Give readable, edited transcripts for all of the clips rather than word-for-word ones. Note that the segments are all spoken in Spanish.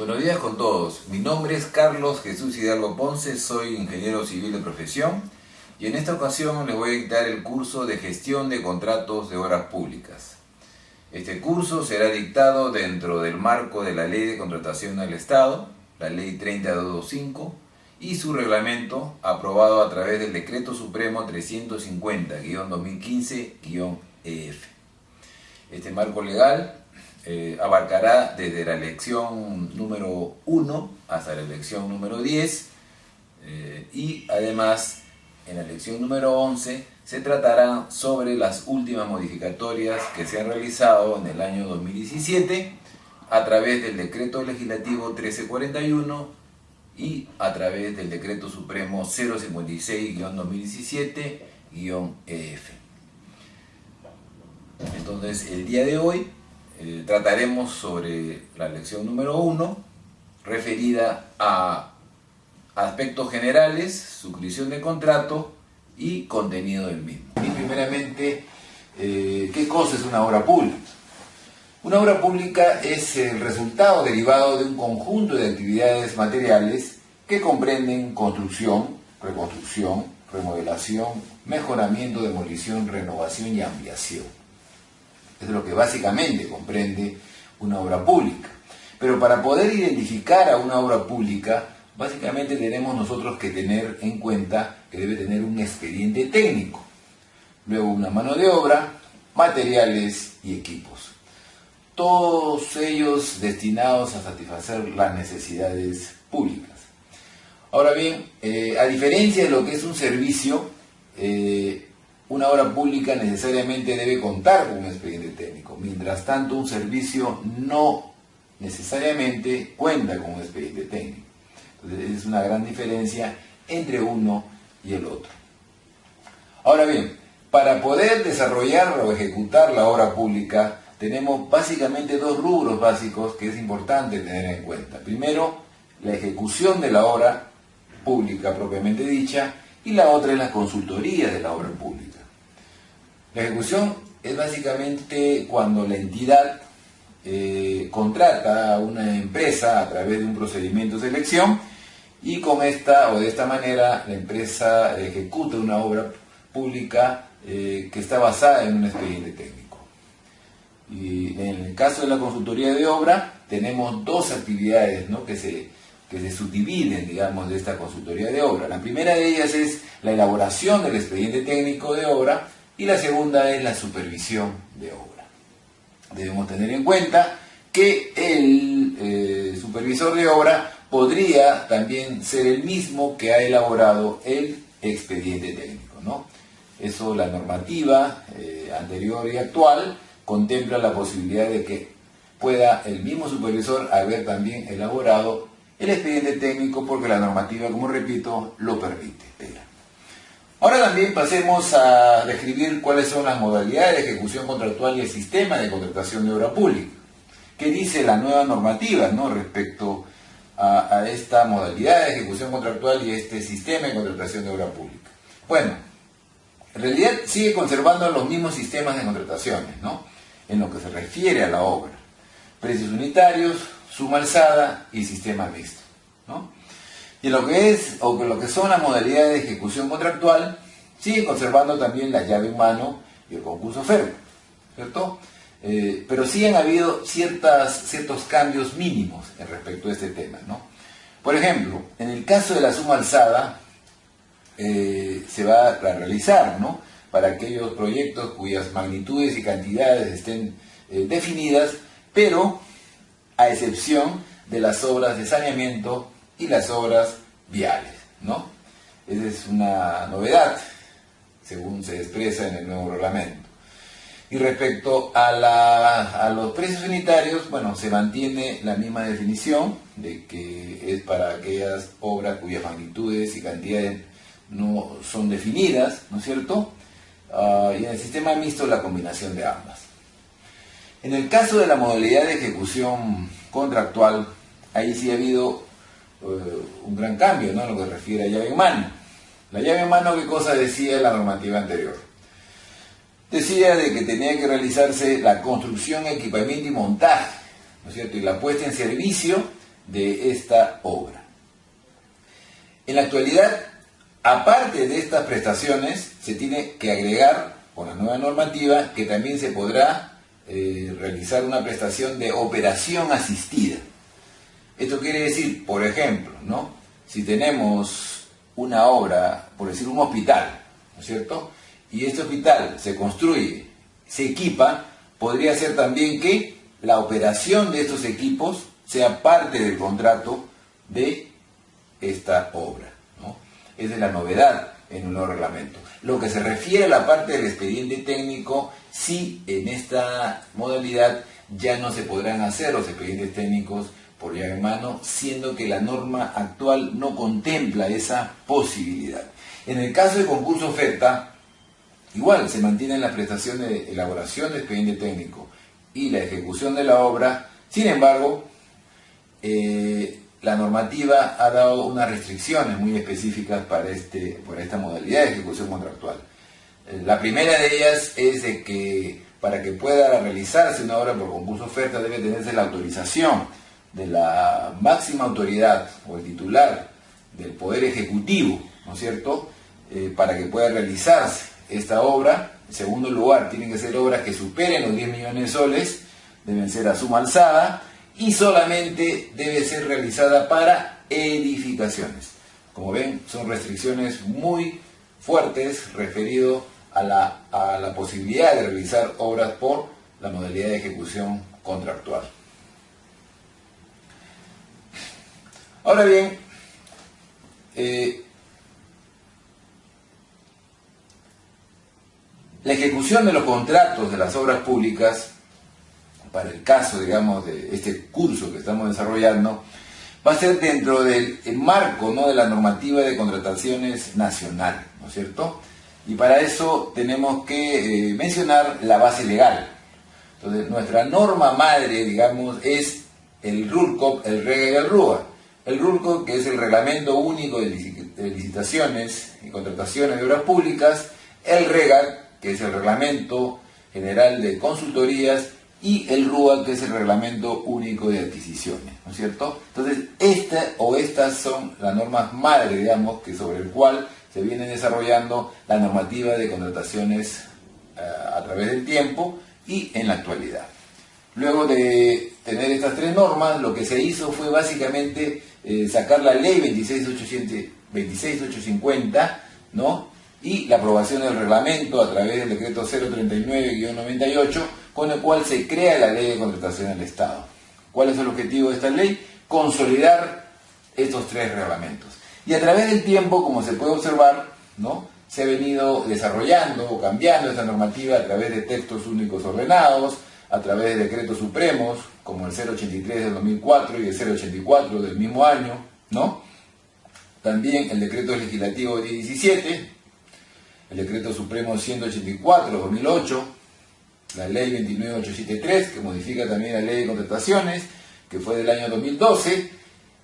Buenos días con todos. Mi nombre es Carlos Jesús Hidalgo Ponce, soy ingeniero civil de profesión y en esta ocasión les voy a dictar el curso de gestión de contratos de obras públicas. Este curso será dictado dentro del marco de la Ley de Contratación del Estado, la Ley 30225, y su reglamento aprobado a través del Decreto Supremo 350-2015-EF. Este marco legal abarcará desde la elección número 1 hasta la elección número 10 y además en la elección número 11 se tratará sobre las últimas modificatorias que se han realizado en el año 2017 a través del Decreto Legislativo 1341 y a través del Decreto Supremo 056-2017-EF. Entonces, el día de hoy trataremos sobre la lección número 1, referida a aspectos generales, suscripción de contrato y contenido del mismo. Y primeramente, ¿qué cosa es una obra pública? Una obra pública es el resultado derivado de un conjunto de actividades materiales que comprenden construcción, reconstrucción, remodelación, mejoramiento, demolición, renovación y ampliación. Es lo que básicamente comprende una obra pública. Pero para poder identificar a una obra pública, básicamente tenemos nosotros que tener en cuenta que debe tener un expediente técnico, luego una mano de obra, materiales y equipos. Todos ellos destinados a satisfacer las necesidades públicas. Ahora bien, a diferencia de lo que es un servicio, una obra pública necesariamente debe contar con un expediente técnico. Mientras tanto, un servicio no necesariamente cuenta con un expediente técnico. Entonces, es una gran diferencia entre uno y el otro. Ahora bien, para poder desarrollar o ejecutar la obra pública, tenemos básicamente dos rubros básicos que es importante tener en cuenta. Primero, la ejecución de la obra pública propiamente dicha, y la otra es la consultoría de la obra pública. La ejecución es básicamente cuando la entidad contrata a una empresa a través de un procedimiento de selección y con esta o de esta manera la empresa ejecuta una obra pública que está basada en un expediente técnico. Y en el caso de la consultoría de obra tenemos dos actividades, ¿no?, que se subdividen, digamos, de esta consultoría de obra. La primera de ellas es la elaboración del expediente técnico de obra y la segunda es la supervisión de obra. Debemos tener en cuenta que el supervisor de obra podría también ser el mismo que ha elaborado el expediente técnico, ¿no? Eso, la normativa anterior y actual contempla la posibilidad de que pueda el mismo supervisor haber también elaborado el expediente técnico porque la normativa, como repito, lo permite. Ahora también pasemos a describir cuáles son las modalidades de ejecución contractual y el sistema de contratación de obra pública. ¿Qué dice la nueva normativa, ¿no?, respecto a esta modalidad de ejecución contractual y este sistema de contratación de obra pública? Bueno, en realidad sigue conservando los mismos sistemas de contrataciones, ¿no?, en lo que se refiere a la obra. Precios unitarios, suma alzada y sistema mixto, ¿no? Y en lo que son las modalidades de ejecución contractual, sigue conservando también la llave en mano y el concurso oferta, ¿cierto? Pero sí han habido ciertos cambios mínimos respecto a este tema, ¿no? Por ejemplo, en el caso de la suma alzada, se va a realizar, ¿no?, para aquellos proyectos cuyas magnitudes y cantidades estén definidas, pero a excepción de las obras de saneamiento y las obras viales, ¿no? Esa es una novedad, según se expresa en el nuevo reglamento. Y respecto a los precios unitarios, bueno, se mantiene la misma definición de que es para aquellas obras cuyas magnitudes y cantidades no son definidas, ¿no es cierto? Y en el sistema mixto la combinación de ambas. En el caso de la modalidad de ejecución contractual, ahí sí ha habido un gran cambio, ¿no?, en lo que se refiere a llave en mano. La llave en mano, ¿qué cosa decía la normativa anterior? Decía de que tenía que realizarse la construcción, equipamiento y montaje, ¿no es cierto?, y la puesta en servicio de esta obra. En la actualidad, aparte de estas prestaciones, se tiene que agregar con la nueva normativa que también se podrá realizar una prestación de operación asistida. Esto quiere decir, por ejemplo, ¿no? Si tenemos una obra, por decir un hospital, ¿no es cierto? Y este hospital se construye, se equipa, podría ser también que la operación de estos equipos sea parte del contrato de esta obra, ¿no? Esa es la novedad en un nuevo reglamento. Lo que se refiere a la parte del expediente técnico, sí, en esta modalidad ya no se podrán hacer los expedientes técnicos por llave en mano, siendo que la norma actual no contempla esa posibilidad. En el caso de concurso oferta, igual se mantienen las prestaciones de elaboración de expediente técnico y la ejecución de la obra. Sin embargo, la normativa ha dado unas restricciones muy específicas para esta modalidad de ejecución contractual. La primera de ellas es de que para que pueda realizarse una obra por concurso oferta debe tenerse la autorización de la máxima autoridad o el titular del Poder Ejecutivo, ¿no es cierto?, para que pueda realizarse esta obra. En segundo lugar, tienen que ser obras que superen los 10 millones de soles, deben ser a suma alzada, y solamente debe ser realizada para edificaciones. Como ven, son restricciones muy fuertes referido a la posibilidad de realizar obras por la modalidad de ejecución contractual. Ahora bien, la ejecución de los contratos de las obras públicas, para el caso, digamos, de este curso que estamos desarrollando, va a ser dentro del marco, ¿no?, de la normativa de contrataciones nacional, ¿no es cierto? Y para eso tenemos que mencionar la base legal. Entonces, nuestra norma madre, digamos, es el RULCOP, el REGA y el RUA. El RULCOP, que es el Reglamento Único de Licitaciones y Contrataciones de Obras Públicas, el REGA, que es el Reglamento General de Consultorías, y el RUA, que es el Reglamento Único de Adquisiciones, ¿no es cierto? Entonces, estas son las normas madre, digamos, que sobre el cual se viene desarrollando la normativa de contrataciones a través del tiempo y en la actualidad. Luego de tener estas tres normas, lo que se hizo fue básicamente sacar la ley 26850, ¿no?, y la aprobación del reglamento a través del decreto 039-98, con el cual se crea la ley de contratación del Estado. ¿Cuál es el objetivo de esta ley? Consolidar estos tres reglamentos. Y a través del tiempo, como se puede observar, ¿no?, se ha venido desarrollando o cambiando esta normativa a través de textos únicos ordenados, a través de decretos supremos, como el 083 del 2004 y el 084 del mismo año, ¿no? También el decreto legislativo 1017, el decreto supremo 184 del 2008, la ley 29873, que modifica también la ley de contrataciones, que fue del año 2012,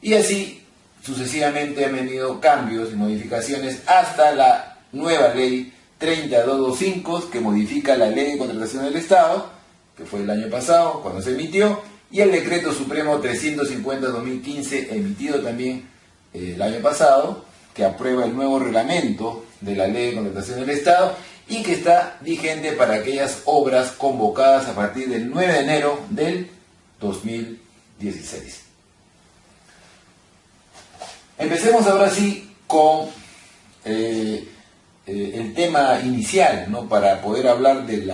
y así sucesivamente han venido cambios y modificaciones hasta la nueva ley 30225, que modifica la ley de contratación del Estado, que fue el año pasado cuando se emitió, y el decreto supremo 350-2015, emitido también el año pasado, que aprueba el nuevo reglamento de la ley de contratación del Estado y que está vigente para aquellas obras convocadas a partir del 9 de enero del 2016. Empecemos ahora sí con el tema inicial, ¿no?, para poder hablar de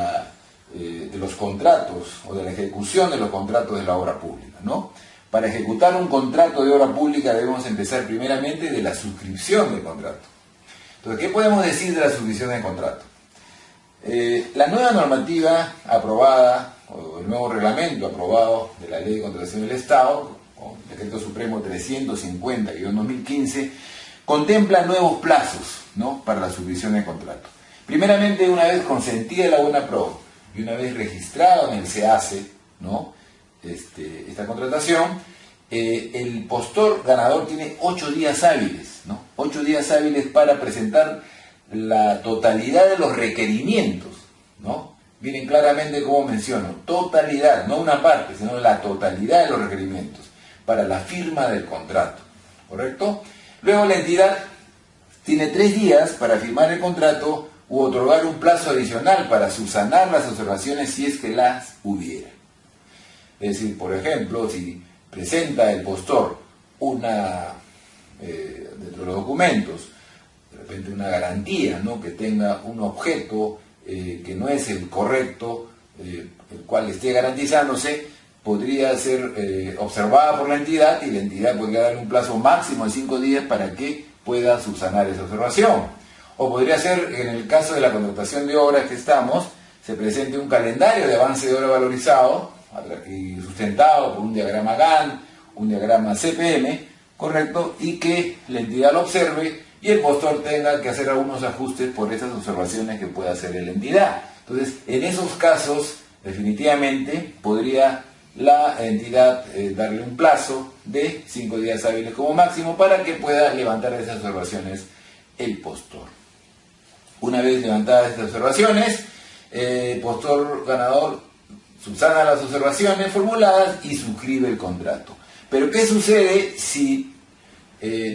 los contratos o de la ejecución de los contratos de la obra pública, ¿no? Para ejecutar un contrato de obra pública debemos empezar primeramente de la suscripción del contrato. Entonces, ¿qué podemos decir de la suscripción del contrato? La nueva normativa aprobada, o el nuevo reglamento aprobado de la Ley de Contratación del Estado, o Decreto Supremo 350-2015, contempla nuevos plazos, ¿no?, para la suscripción del contrato. Primeramente, una vez consentida la buena pro y una vez registrado en el SEACE, ¿no?, esta contratación, el postor ganador tiene 8 días hábiles, ¿no? 8 días hábiles para presentar la totalidad de los requerimientos, ¿no? Miren claramente cómo menciono, totalidad, no una parte, sino la totalidad de los requerimientos, para la firma del contrato, ¿correcto? Luego la entidad tiene 3 días para firmar el contrato u otorgar un plazo adicional para subsanar las observaciones si es que las hubiera. Es decir, por ejemplo, si presenta el postor dentro de los documentos, de repente una garantía, ¿no?, que tenga un objeto que no es el correcto, el cual esté garantizándose, podría ser observada por la entidad y la entidad podría darle un plazo máximo de 5 días para que pueda subsanar esa observación. O podría ser, en el caso de la contratación de obras que estamos, se presente un calendario de avance de obra valorizado y sustentado por un diagrama Gantt, un diagrama CPM, correcto, y que la entidad lo observe y el postor tenga que hacer algunos ajustes por esas observaciones que pueda hacer la entidad. Entonces, en esos casos, definitivamente podría la entidad darle un plazo de 5 días hábiles como máximo para que pueda levantar esas observaciones el postor. Una vez levantadas estas observaciones, el postor ganador subsana las observaciones formuladas y suscribe el contrato. Pero ¿qué sucede si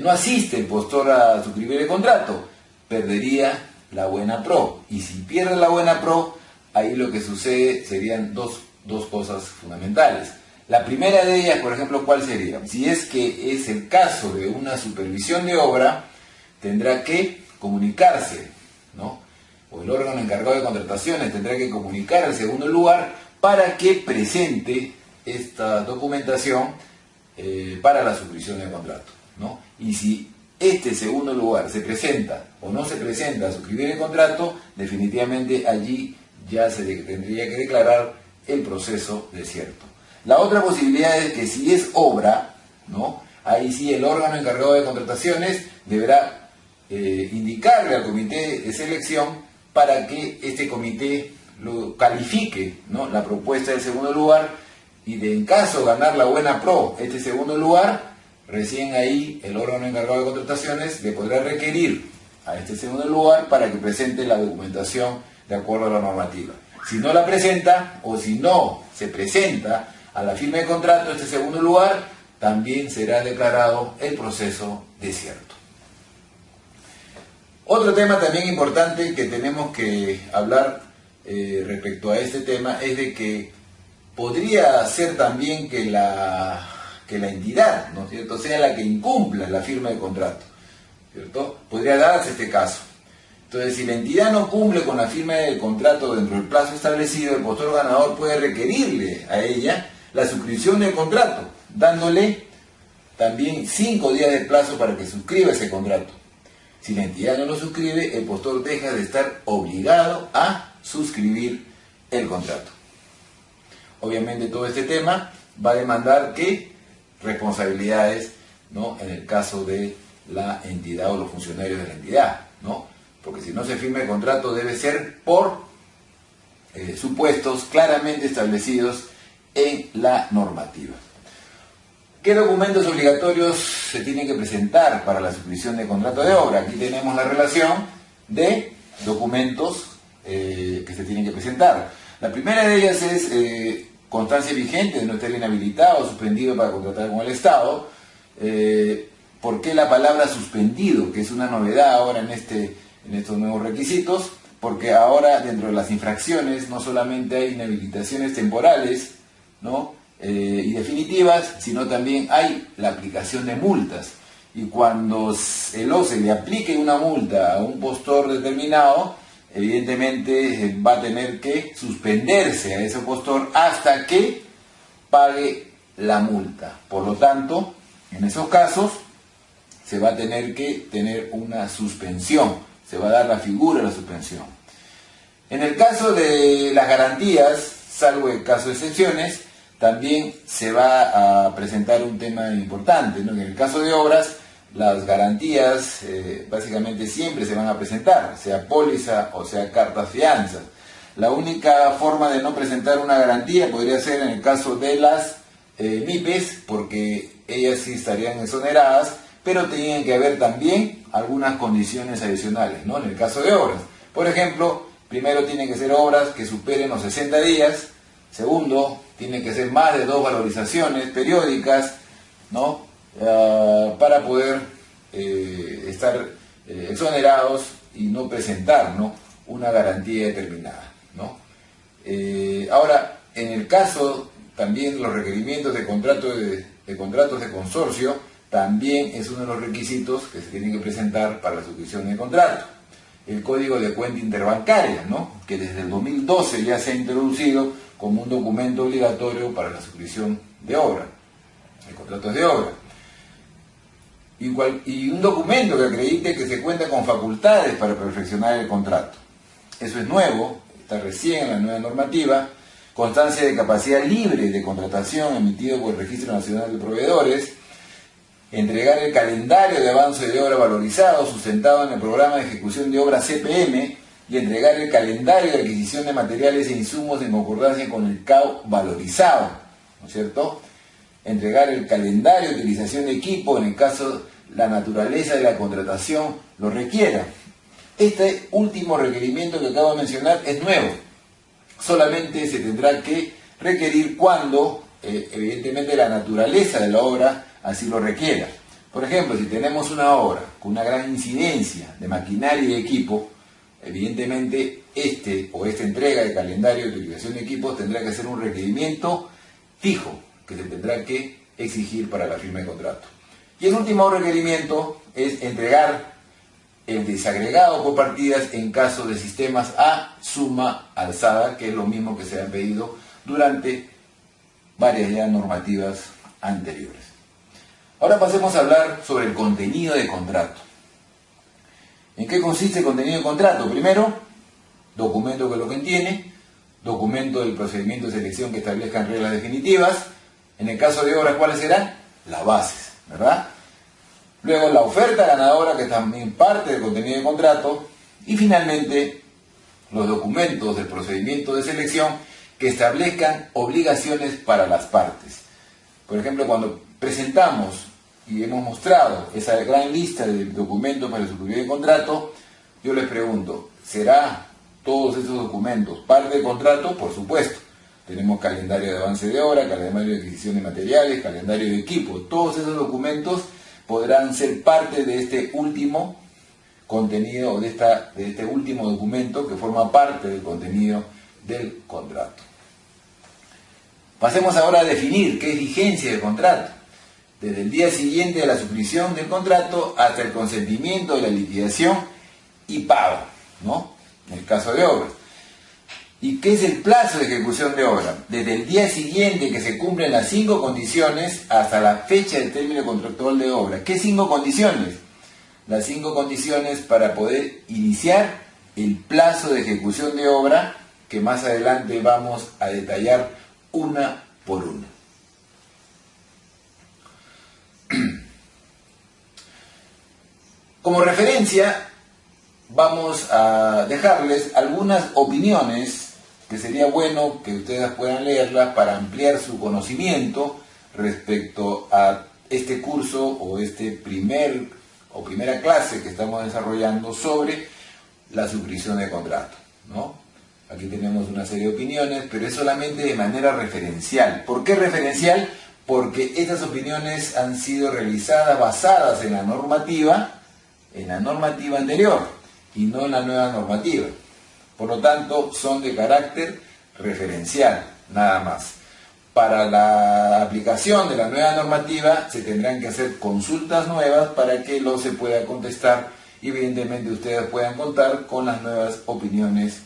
no asiste el postor a suscribir el contrato? Perdería la buena pro. Y si pierde la buena pro, ahí lo que sucede serían dos cosas fundamentales. La primera de ellas, por ejemplo, ¿cuál sería? Si es que es el caso de una supervisión de obra, tendrá que comunicarse, ¿no? O el órgano encargado de contrataciones tendrá que comunicar al segundo lugar para que presente esta documentación para la suscripción del contrato, ¿no? Y si este segundo lugar se presenta o no se presenta a suscribir el contrato, definitivamente allí ya se tendría que declarar el proceso desierto. La otra posibilidad es que si es obra, ¿no?, ahí sí el órgano encargado de contrataciones deberá indicarle al comité de selección para que este comité lo califique, ¿no?, la propuesta del segundo lugar, y en caso de ganar la buena pro este segundo lugar, recién ahí el órgano encargado de contrataciones le podrá requerir a este segundo lugar para que presente la documentación de acuerdo a la normativa. Si no la presenta o si no se presenta a la firma de contrato este segundo lugar, también será declarado el proceso desierto. Otro tema también importante que tenemos que hablar respecto a este tema es de que podría ser también que la entidad, ¿no es cierto?, sea la que incumpla la firma de contrato, ¿cierto? Podría darse este caso. Entonces, si la entidad no cumple con la firma del contrato dentro del plazo establecido, el postor ganador puede requerirle a ella la suscripción del contrato, dándole también 5 días de plazo para que suscriba ese contrato. Si la entidad no lo suscribe, el postor deja de estar obligado a suscribir el contrato. Obviamente todo este tema va a demandar ¿qué? Responsabilidades, ¿no?, en el caso de la entidad o los funcionarios de la entidad, ¿no? Porque si no se firma el contrato debe ser por supuestos claramente establecidos en la normativa. ¿Qué documentos obligatorios se tienen que presentar para la suscripción de contrato de obra? Aquí tenemos la relación de documentos que se tienen que presentar. La primera de ellas es constancia vigente de no estar inhabilitado o suspendido para contratar con el Estado. ¿Por qué la palabra suspendido? Que es una novedad ahora en estos nuevos requisitos, porque ahora dentro de las infracciones no solamente hay inhabilitaciones temporales, ¿no?, y definitivas, sino también hay la aplicación de multas. Y cuando el OCE le aplique una multa a un postor determinado, evidentemente va a tener que suspenderse a ese postor hasta que pague la multa. Por lo tanto, en esos casos se va a tener que tener una suspensión, se va a dar la figura de la suspensión. En el caso de las garantías, salvo el caso de excepciones, también se va a presentar un tema importante, ¿no? En el caso de obras, las garantías básicamente siempre se van a presentar, sea póliza o sea carta fianza. La única forma de no presentar una garantía podría ser en el caso de las MIPES, porque ellas sí estarían exoneradas, pero tienen que haber también algunas condiciones adicionales, ¿no? En el caso de obras, por ejemplo, primero tienen que ser obras que superen los 60 días, segundo, tienen que ser más de 2 valorizaciones periódicas, ¿no? Para poder estar exonerados y no presentar, ¿no?, una garantía determinada, ¿no? Ahora, en el caso también los requerimientos de contratos de consorcio, también es uno de los requisitos que se tienen que presentar para la suscripción de contrato. El código de cuenta interbancaria, ¿no?, que desde el 2012 ya se ha introducido como un documento obligatorio para la suscripción de obra, de contratos de obra. Y un documento que acredite que se cuenta con facultades para perfeccionar el contrato. Eso es nuevo, está recién en la nueva normativa. Constancia de capacidad libre de contratación emitido por el Registro Nacional de Proveedores. Entregar el calendario de avance de obra valorizado sustentado en el programa de ejecución de obra CPM y entregar el calendario de adquisición de materiales e insumos en concordancia con el CAO valorizado, ¿no es cierto? Entregar el calendario de utilización de equipo en el caso la naturaleza de la contratación lo requiera. Este último requerimiento que acabo de mencionar es nuevo. Solamente se tendrá que requerir cuando, evidentemente, la naturaleza de la obra así lo requiera. Por ejemplo, si tenemos una obra con una gran incidencia de maquinaria y equipo, evidentemente esta entrega de calendario de utilización de equipos tendrá que ser un requerimiento fijo que se tendrá que exigir para la firma de contrato. Y el último requerimiento es entregar el desagregado por partidas en caso de sistemas a suma alzada, que es lo mismo que se ha pedido durante varias ya normativas anteriores. Ahora pasemos a hablar sobre el contenido de contrato. ¿En qué consiste el contenido de contrato? Primero, documento que lo contiene, documento del procedimiento de selección que establezcan reglas definitivas. En el caso de obras, ¿cuáles serán? Las bases, ¿verdad? Luego la oferta ganadora, que también parte del contenido de contrato. Y finalmente, los documentos del procedimiento de selección que establezcan obligaciones para las partes. Por ejemplo, cuando presentamos y hemos mostrado esa gran lista de documentos para el suscripción de contrato, yo les pregunto, ¿será todos esos documentos parte del contrato? Por supuesto. Tenemos calendario de avance de obra, calendario de adquisición de materiales, calendario de equipo. Todos esos documentos podrán ser parte de este último contenido o de este último documento que forma parte del contenido del contrato. Pasemos ahora a definir qué es vigencia del contrato. Desde el día siguiente de la suscripción del contrato hasta el consentimiento de la liquidación y pago, ¿no?, en el caso de obras. ¿Y qué es el plazo de ejecución de obra? Desde el día siguiente que se cumplen las 5 condiciones hasta la fecha del término contractual de obra. ¿Qué 5 condiciones? Las 5 condiciones para poder iniciar el plazo de ejecución de obra, que más adelante vamos a detallar una por una. Como referencia, vamos a dejarles algunas opiniones que sería bueno que ustedes puedan leerlas para ampliar su conocimiento respecto a este curso o primera clase que estamos desarrollando sobre la suscripción de contrato, ¿no? Aquí tenemos una serie de opiniones, pero es solamente de manera referencial. ¿Por qué referencial? Porque estas opiniones han sido realizadas basadas en la normativa anterior y no en la nueva normativa. Por lo tanto, son de carácter referencial, nada más. Para la aplicación de la nueva normativa se tendrán que hacer consultas nuevas para que lo se pueda contestar y evidentemente ustedes puedan contar con las nuevas opiniones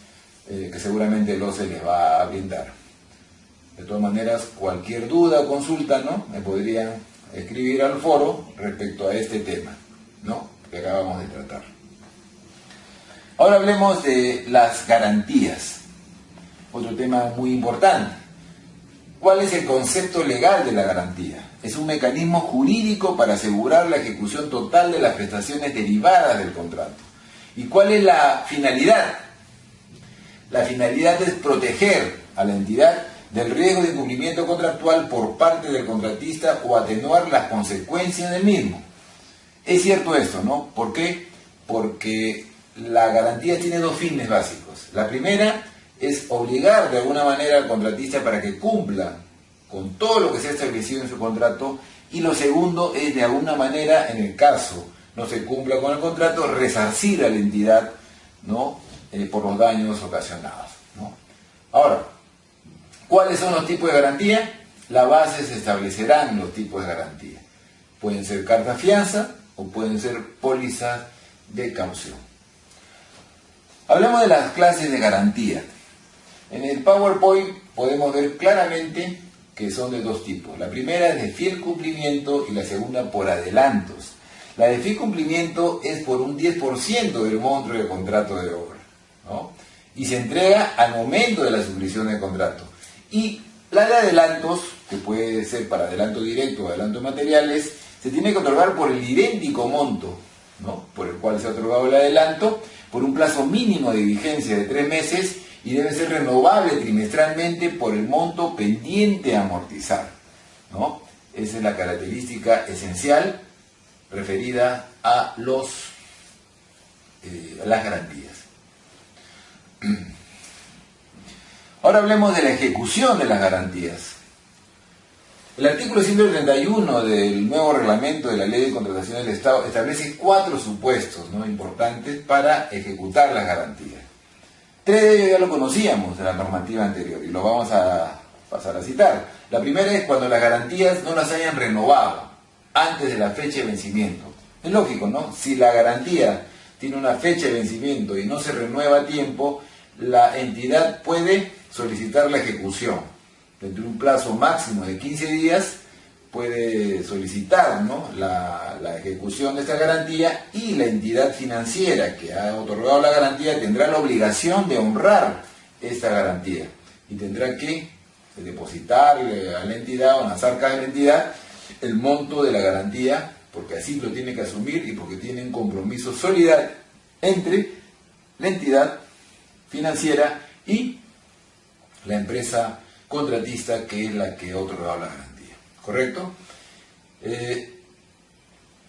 que seguramente se les va a brindar. De todas maneras, cualquier duda o consulta, ¿no?, me podrían escribir al foro respecto a este tema, ¿no?, que acabamos de tratar. Ahora hablemos de las garantías, otro tema muy importante. ¿Cuál es el concepto legal de la garantía? Es un mecanismo jurídico para asegurar la ejecución total de las prestaciones derivadas del contrato. ¿Y cuál es la finalidad? La finalidad es proteger a la entidad del riesgo de incumplimiento contractual por parte del contratista o atenuar las consecuencias del mismo. Es cierto esto, ¿no? ¿Por qué? Porque la garantía tiene 2 fines básicos. La primera es obligar de alguna manera al contratista para que cumpla con todo lo que se ha establecido en su contrato y lo segundo es de alguna manera, en el caso no se cumpla con el contrato, resarcir a la entidad, ¿no? Por los daños ocasionados, ¿no? Ahora, ¿cuáles son los tipos de garantía? La base se establecerán los tipos de garantía. Pueden ser cartas fianza o pueden ser pólizas de caución. Hablamos de las clases de garantía. En el PowerPoint podemos ver claramente que son de dos tipos. La primera es de fiel cumplimiento y la segunda por adelantos. La de fiel cumplimiento es por un 10% del monto del contrato de obra, ¿no? Y se entrega al momento de la suscripción del contrato. Y la de adelantos, que puede ser para adelanto directo o adelanto de materiales, se tiene que otorgar por el idéntico monto, ¿no?, por el cual se ha otorgado el adelanto, por un plazo mínimo de vigencia de 3 meses y debe ser renovable trimestralmente por el monto pendiente a amortizar, ¿no? Esa es la característica esencial referida a las garantías. Ahora hablemos de la ejecución de las garantías. El artículo 131 del nuevo reglamento de la Ley de Contratación del Estado establece 4 supuestos, ¿no?, importantes para ejecutar las garantías. 3 de ellos ya lo conocíamos de la normativa anterior y lo vamos a pasar a citar. La primera es cuando las garantías no las hayan renovado antes de la fecha de vencimiento. Es lógico, ¿no? Si la garantía tiene una fecha de vencimiento y no se renueva a tiempo, la entidad puede solicitar la ejecución. Dentro de un plazo máximo de 15 días puede solicitar, ¿no?, la ejecución de esta garantía, y la entidad financiera que ha otorgado la garantía tendrá la obligación de honrar esta garantía y tendrá que depositarle a la entidad o en las arcas de la entidad el monto de la garantía, porque así lo tiene que asumir y porque tiene un compromiso solidario entre la entidad financiera y la empresa contratista, que es la que ha otorgado la garantía. ¿Correcto?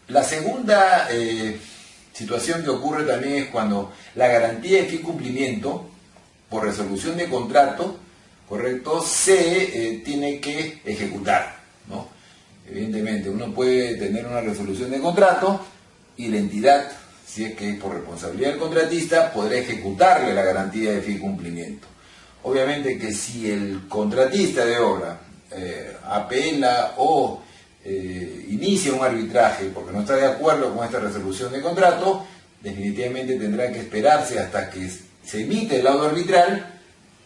La segunda situación que ocurre también es cuando la garantía de fiel cumplimiento por resolución de contrato, ¿correcto?, se tiene que ejecutar, ¿no? Evidentemente, uno puede tener una resolución de contrato y la entidad, si es que es por responsabilidad del contratista, podrá ejecutarle la garantía de fiel cumplimiento. Obviamente que si el contratista de obra apela o inicia un arbitraje porque no está de acuerdo con esta resolución de contrato, definitivamente tendrá que esperarse hasta que se emite el laudo arbitral,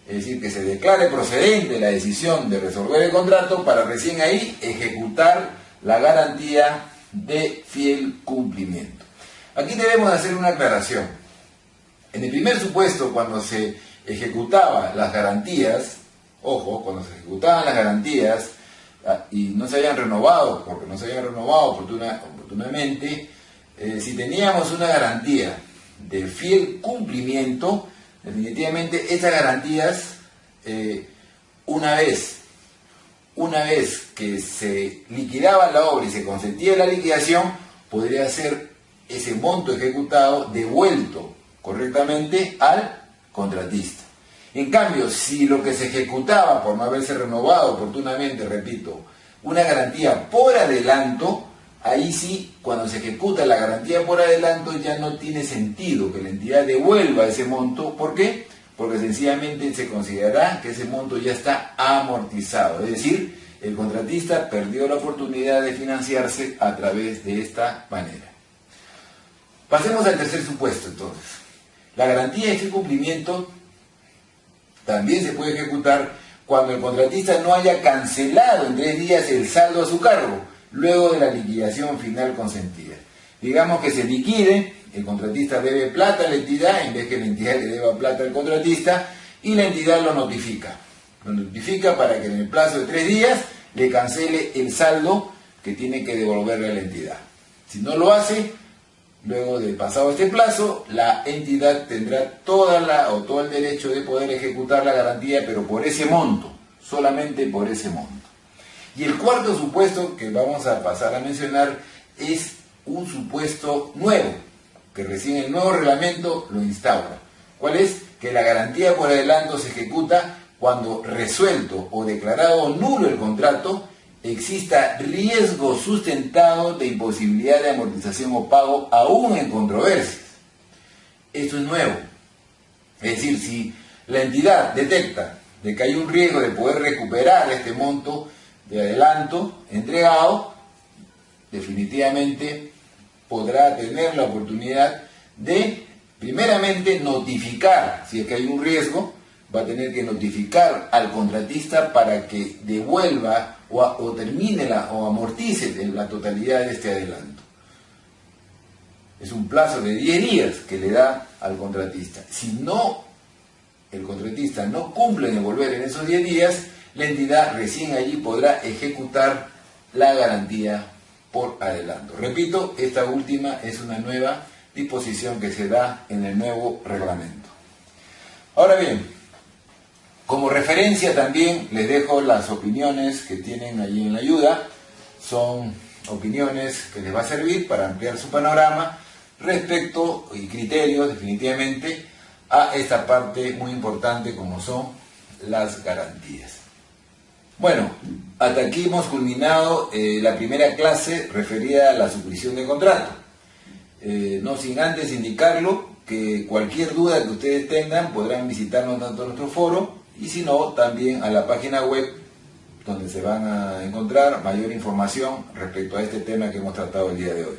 es decir, que se declare procedente la decisión de resolver el contrato, para recién ahí ejecutar la garantía de fiel cumplimiento. Aquí debemos hacer una aclaración. En el primer supuesto, cuando se ejecutaban las garantías, ojo, cuando se ejecutaban las garantías y no se hayan renovado, porque no se hayan renovado oportunamente, si teníamos una garantía de fiel cumplimiento, definitivamente estas garantías, una vez que se liquidaba la obra y se consentía la liquidación, podría ser ese monto ejecutado devuelto correctamente al contratista. En cambio, si lo que se ejecutaba por no haberse renovado oportunamente, repito, una garantía por adelanto, ahí sí, cuando se ejecuta la garantía por adelanto, ya no tiene sentido que la entidad devuelva ese monto. ¿Por qué? Porque sencillamente se considerará que ese monto ya está amortizado. Es decir, el contratista perdió la oportunidad de financiarse a través de esta manera. Pasemos al tercer supuesto, entonces. La garantía de fiel cumplimiento también se puede ejecutar cuando el contratista no haya cancelado en 3 días el saldo a su cargo, luego de la liquidación final consentida. Digamos que se liquide, el contratista debe plata a la entidad, en vez que la entidad le deba plata al contratista, y la entidad lo notifica. Lo notifica para que en el plazo de 3 días le cancele el saldo que tiene que devolverle a la entidad. Si no lo hace, luego de pasado este plazo, la entidad tendrá todo el derecho de poder ejecutar la garantía, pero por ese monto, solamente por ese monto. Y el cuarto supuesto que vamos a pasar a mencionar es un supuesto nuevo, que recién el nuevo reglamento lo instaura. ¿Cuál es? Que la garantía por adelanto se ejecuta cuando resuelto o declarado nulo el contrato, exista riesgo sustentado de imposibilidad de amortización o pago aún en controversias. Esto es nuevo. Es decir, si la entidad detecta de que hay un riesgo de poder recuperar este monto de adelanto entregado, definitivamente podrá tener la oportunidad de, primeramente, notificar, si es que hay un riesgo, va a tener que notificar al contratista para que devuelva o termine o amortice la totalidad de este adelanto. Es un plazo de 10 días que le da al contratista. Si no, el contratista no cumple en devolver en esos 10 días, la entidad recién allí podrá ejecutar la garantía por adelanto. Repito, esta última es una nueva disposición que se da en el nuevo reglamento. Ahora bien, como referencia también les dejo las opiniones que tienen allí en la ayuda. Son opiniones que les va a servir para ampliar su panorama respecto y criterios definitivamente a esta parte muy importante como son las garantías. Bueno, hasta aquí hemos culminado la primera clase referida a la suscripción de contrato. No sin antes indicarlo que cualquier duda que ustedes tengan podrán visitarnos tanto a nuestro foro y si no también a la página web donde se van a encontrar mayor información respecto a este tema que hemos tratado el día de hoy.